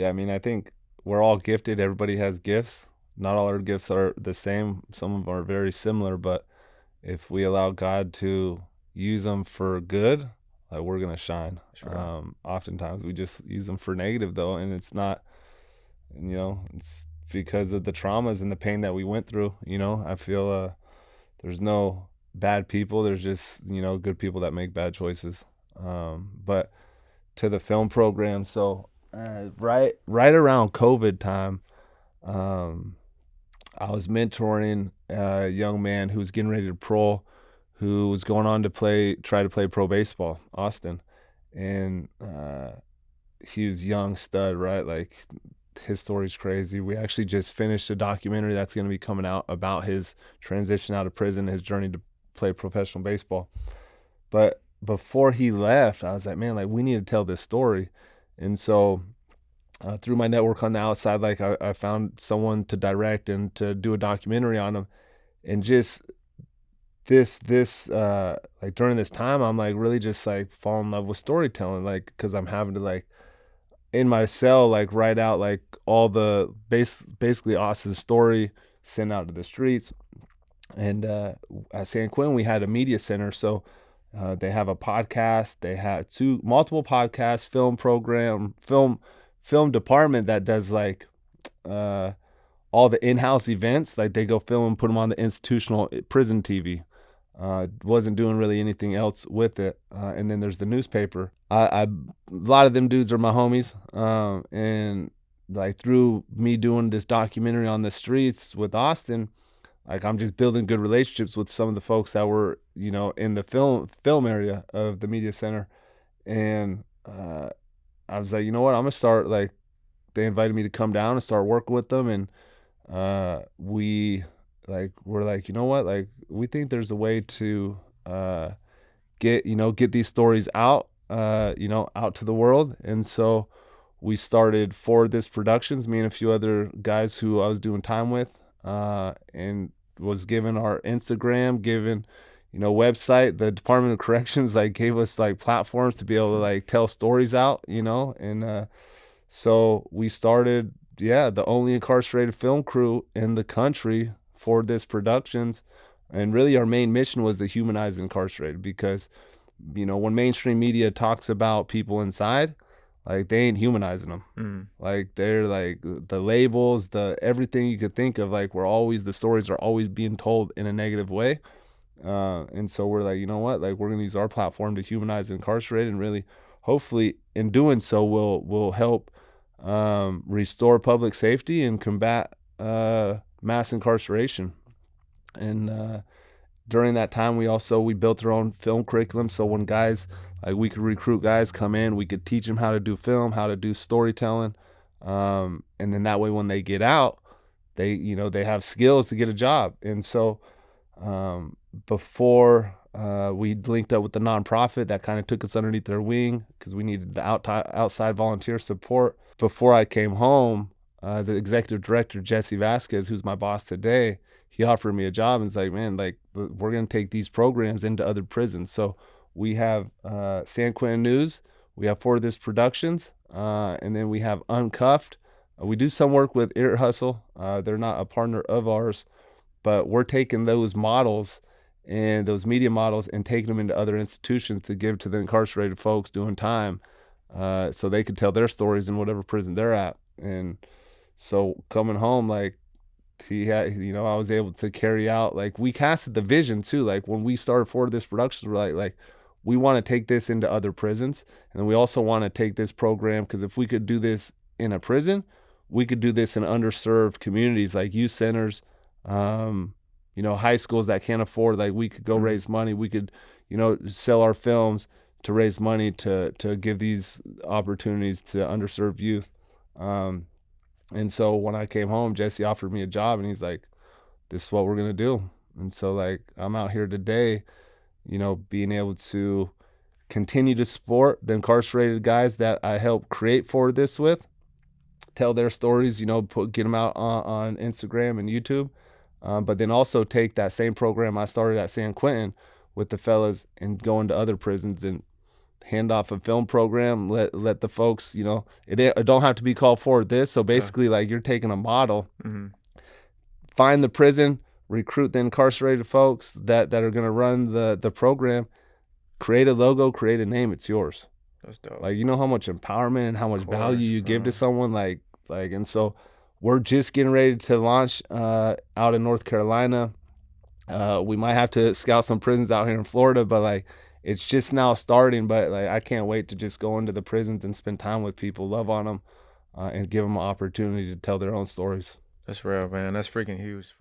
Yeah, I mean, I think we're all gifted. Everybody has gifts. Not all our gifts are the same. Some of them are very similar, but if we allow God to use them for good, like we're gonna shine. Sure. Oftentimes we just use them for negative though, and it's not. It's because of the traumas and the pain that we went through. I feel there's no bad people. There's just good people that make bad choices. But to the film program, so right around COVID time, um, I was mentoring a young man who was getting ready to pro, who was going on to try to play pro baseball, Austin, and he was young stud, right? Like his story's crazy. We actually just finished a documentary that's going to be coming out about his transition out of prison, his journey to play professional baseball. But before he left, I was like, man, like we need to tell this story, and so through my network on the outside, like I found someone to direct and to do a documentary on him, and just this like during this time, I'm like really just like fall in love with storytelling, like because I'm having to like in my cell like write out like all the basically Austin's story, send out to the streets, and at San Quentin we had a media center, so they have a podcast. They have multiple podcasts, film department that does like uh, all the in-house events. Like they go film and put them on the institutional prison TV. Wasn't doing really anything else with it. And then there's the newspaper. A lot of them dudes are my homies. And like through me doing this documentary on the streets with Austin, like I'm just building good relationships with some of the folks that were in the film area of the media center, and I was like, you know what, I'm gonna start like they invited me to come down and start working with them, and we're like, you know what, like we think there's a way to get these stories out, out to the world, and so we started For This Productions, me and a few other guys who I was doing time with, and was given our Instagram, given website. The Department of Corrections like gave us like platforms to be able to like tell stories out, and so we started, yeah, the only incarcerated film crew in the country, For This Productions. And really our main mission was to humanize the incarcerated, because when mainstream media talks about people inside, like they ain't humanizing them. Mm. Like they're like the labels, the everything you could think of, like the stories are always being told in a negative way. And so we're like, you know what, like we're gonna use our platform to humanize the incarcerated, and really, hopefully, in doing so, will help restore public safety and combat mass incarceration. And during that time, we built our own film curriculum. So when guys like we could recruit guys come in, we could teach them how to do film, how to do storytelling, and then that way when they get out, they have skills to get a job. And so before we linked up with the nonprofit that kind of took us underneath their wing because we needed the outside volunteer support. Before I came home, the executive director, Jesse Vasquez, who's my boss today, he offered me a job and it's like, man, like we're going to take these programs into other prisons. So we have San Quentin News, we have For This Productions, and then we have Uncuffed. We do some work with Ear Hustle. They're not a partner of ours, but we're taking those models and those media models and taking them into other institutions to give to the incarcerated folks doing time, so they could tell their stories in whatever prison they're at. And so coming home, like I was able to carry out, like we casted the vision too. Like when we started For This Productions, we're like we want to take this into other prisons, and we also want to take this program, because if we could do this in a prison, we could do this in underserved communities like youth centers, high schools that can't afford, like we could go raise money. We could, sell our films to raise money to give these opportunities to underserved youth. And so when I came home, Jesse offered me a job and he's like, this is what we're going to do. And so like, I'm out here today, being able to continue to support the incarcerated guys that I helped create For This with, tell their stories, get them out on Instagram and YouTube. But then also take that same program I started at San Quentin with the fellas and go into other prisons and hand off a film program, let the folks, you know, it don't have to be called Forward This. So basically, like, you're taking a model, find the prison, recruit the incarcerated folks that are going to run the program, create a logo, create a name, it's yours. That's dope. Like, you know how much empowerment and how much value you give to someone, like, and so we're just getting ready to launch out in North Carolina. We might have to scout some prisons out here in Florida, but like, it's just now starting. But like, I can't wait to just go into the prisons and spend time with people, love on them, and give them an opportunity to tell their own stories. That's real, man. That's freaking huge.